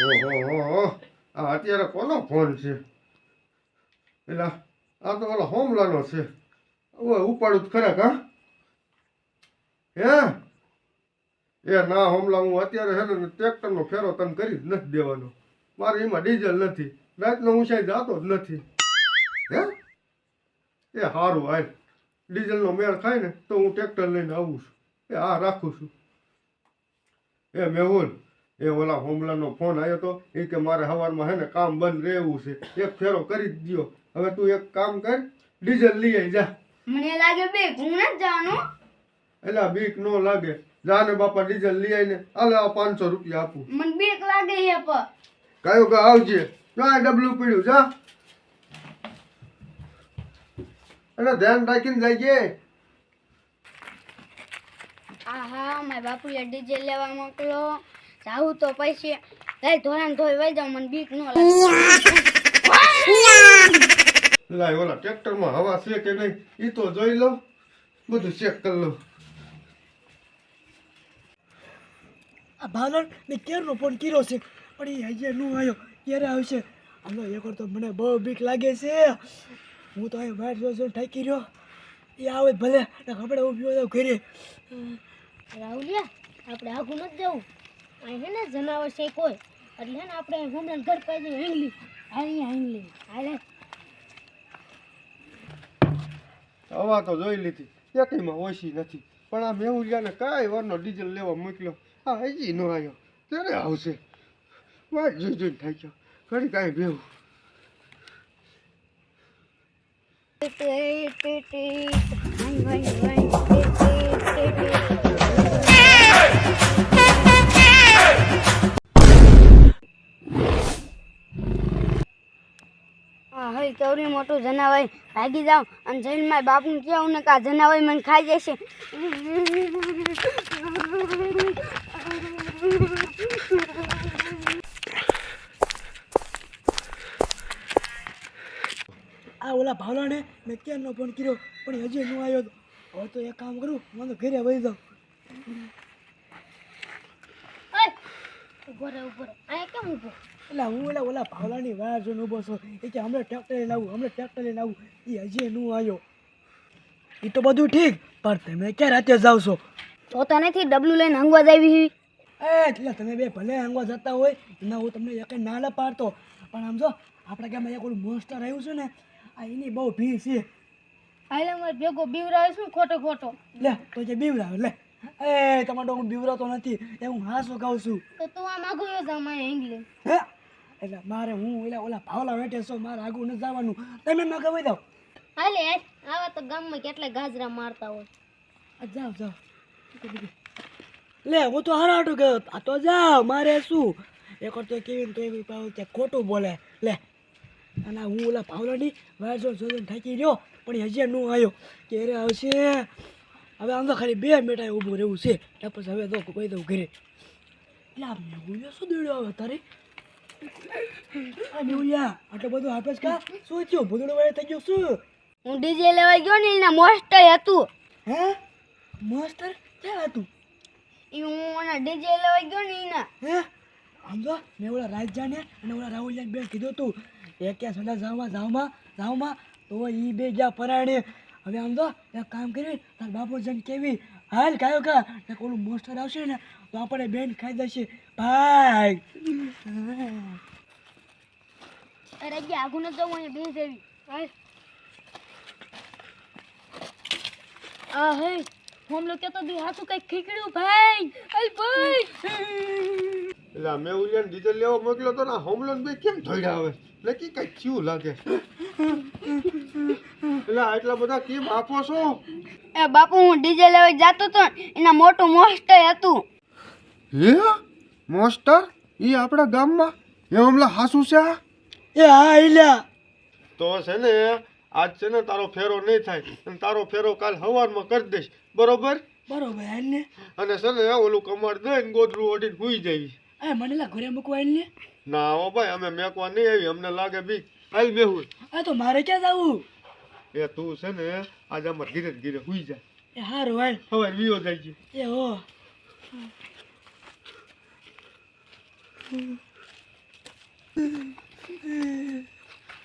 ઓહો, આ અત્યારે કોનો ફોન છે? એટલે આ તો ઓલા હોમલાનો છે. હવે ઉપાડું જ ખરા કા? હે એ ના હોમલા, હું અત્યારે છે ને ટ્રેક્ટરનો ફેરો તને કરી જ નથી દેવાનો. મારે એમાં ડીઝલ નથી, રાતનો હું સાહેબ જાતો જ નથી. હે એ સારું હાલ, ડીઝલનો મેળ ખાય ને તો હું ટ્રેક્ટર લઈને આવું છું. એ હા રાખું છું. એ મેહુલ, એ ઓલા હોમલાનો ફોન આવ્યો તો એ કે મારે સવારમાં હે ને કામ બંધ રહેવું છે, એક ફેરો કરી જ દ્યો. હવે તું એક કામ કર, ડીઝલ લઈ આવી જા. મને લાગે બે હું નથી જવાનું. એટલે બીક નો લાગે, જા ને બાપા ડીઝલ લઈ આવીને હાલે આ 500 રૂપિયા આપું. મને બીક લાગે છે પર. કયું કે આવજે, જા ડબલું પડ્યું જા. એટલે ધ્યાન રાખીને જઈએ. આહા મારા બાપુએ ડીજે લેવા મોકલો. જાવું તો પૈસે લઈ ધોરાને ધોઈ વઈ જાવ, મને બીક ન લાગે. લાય ઓલા ટ્રેક્ટરમાં હવા છે કે નહીં એ તો જોઈ લો, બધું ચેક કરી લો. આ ભાલણ ને ક્યારનો ફોન કર્યો છે પણ એ હજી ન આવ્યો. ક્યારે આવશે? હાલો એક વાર તો મને બહુ બીક લાગે છે. હું તો અહીં વાટ જોઈને ઠાકી રહ્યો. એ આવે ભલે ને ખબર ઉભી જાવ ઘરે. રાહુલિયા આપણે આગું નથી જવું. અહીં હે ને જનાવર છે કોઈ, એટલે હે ને આપણે હમણાં ઘર પાસે હિંગલી હિંગલી હાલે. હવા તો જોઈ લીધી, એકીમાં ઓછી નથી. પણ આ મેહુલિયાને કાંઈ વારનો ડીઝલ લેવા મોકલ્યો, આ હજી ન આવ્યો. ત્યારે આવશે, વાત જોઈને થાય ગયો. ઘડી કાંઈ બેવું. હવે કેવડી મોટું જનાવર, ભાગી જાવ અને જઈને મારા બાપુને કહેવું ને કે આ જનાવર મને ખાઈ જશે. આ ઓલા ભાવલાને મેં ક્યારનો ફોન કર્યો પણ હજી ન આવ્યો. હવે તો એક કામ કરું, હું તો ઘરે વહી જાઉં. ઉભો રહે અહીંયા કેમ ઉભો? એટલે હું ઓલા ભાવલાની વાર જોઈને ઊભો છું. એ કે હમણાં ટ્રેક્ટર લઈને આવું, એ હજી ન આવ્યો. એ તો બધું ઠીક, પણ તમે ક્યાં રાતે જાવ છો? તો તનેથી ડબલું લઈને હંગવા જાવી. એટલે તમે બે ભલે હંગવા જતા હોય એના હું તમને એક ના લે પાડતો, પણ આમ જો આપણા ગામમાં એક ઓલું મોસ્ટર આવ્યું છે ને, આ એની બહુ ભીડ છે. હાલે મારે ભેગો બીવરાવે શું ખોટો? લે તો જે બીવરાવે લે. તમારો હું બીવરાતો નથી, એ હું હાસો કહું છું. તો તું આમ આગળ જા મારે હિંગલી. હે એટલે મારે હું ઓલા ભાવલા વેઠે છો, મારે આગું નથી જવાનું. તમે માં કહેવાય જાઓ. હાલે આવા તો ગામમાં કેટલા ગાજરા મારતા હોય. જાઓ લે, હું તો હરાટું ગયો. આ તો જાઓ, મારે શું એક વાર તો કેવી તો એવી ખોટું બોલે લે. અને હું ઓલા ભાવલાની વાર જોઈને થાકી રહ્યો પણ હજી ન આવ્યો. ક્યારે આવશે? હવે આમ તો ખાલી 2 મિનિટ ઊભું રહેવું છે, ત્યાં પછી હવે તો કહી દઉં ઘરે. એટલે આ મેહુલિયા શું દોડ્યો આવે તારે? આ મેહુલિયા આટલો બધો આપે કા? શું થયું? ભૂદડો વાળે થઈ ગયો શું? હું ડીજે લેવા ગયો ને એના મોસ્ટર હતું. હે માસ્ટર ક્યાં હતું? એ હું ઓના ડીજે લેવા ગયો ને એના. હે આમ તો મેં ઓલા રાજજાને અને ઓલા રાહુલિયાને બે કીધું તું એક ક્યાં સડા જાવમાં તો એ બે ગયા પરાણે. હવે આમ તો એક કામ કરી, તાર બાપુ જઈને કેવી હાલ કાયો કા ઓલું મોસ્ટર આવશે ને તો આપણે બેન ખાઈ જશે ભાઈ. અરે ગયા આગું ન જવું, અહીંયા બે જેવી. આ હે હોમલો કેતો દી હાથું કઈ ખીકડ્યું ભાઈ. એટલે આ મેહુલિયાને ડીઝલ લેવા મોકલ્યો તો ને હોમલોન બે કેમ ધોડ્યા આવે? નક્કી કઈ થયું લાગે. એટલે આટલા બધા કેમ આપો છો? એ બાપુ હું ડીજે લેવા જતો તો એના મોટું મોસ્ટર હતું. હે મોસ્ટર? એ આપણા ગામમાં એ હમલા હાસુ છે? એ હા એલા તો છે ને આજ છે ને તારો ફેરો નહીં થાય અને તારો ફેરો કાલ સવારમાં કરી દઈશ, બરોબર? બરોબર હાલ ને. અને છે ને ઓલું કમર દઈને ગોદરું ઓઢીને હુઈ જવી. મને લા ઘરે મૂકવા હાલ ને. ના હો ભાઈ, અમે મેકવા નહીં આવી, અમને લાગે બીક. હાલ મેહુલ. તો મારે ક્યાં જવું? એ તું છે ને આજે અમારે ઘીરે હુઈ જાય. એ હારું હાલ. હવે વિયો જાય છે. એ હો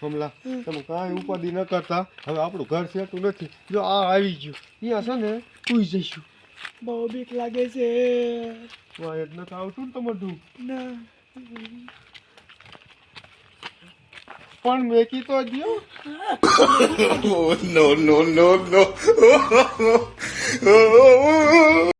હમલા તમે કાંઈ ઉપાધિ ન કરતા હવે આપણું ઘર સેટું નથી જો આ આવી ગયું અહીંયા છે ને સુઈ જઈશું બહુ બીક લાગે છે વાહ જ નથી આવતું ને તમારું ના પણ મેકી તો ગયો no, no, no, no.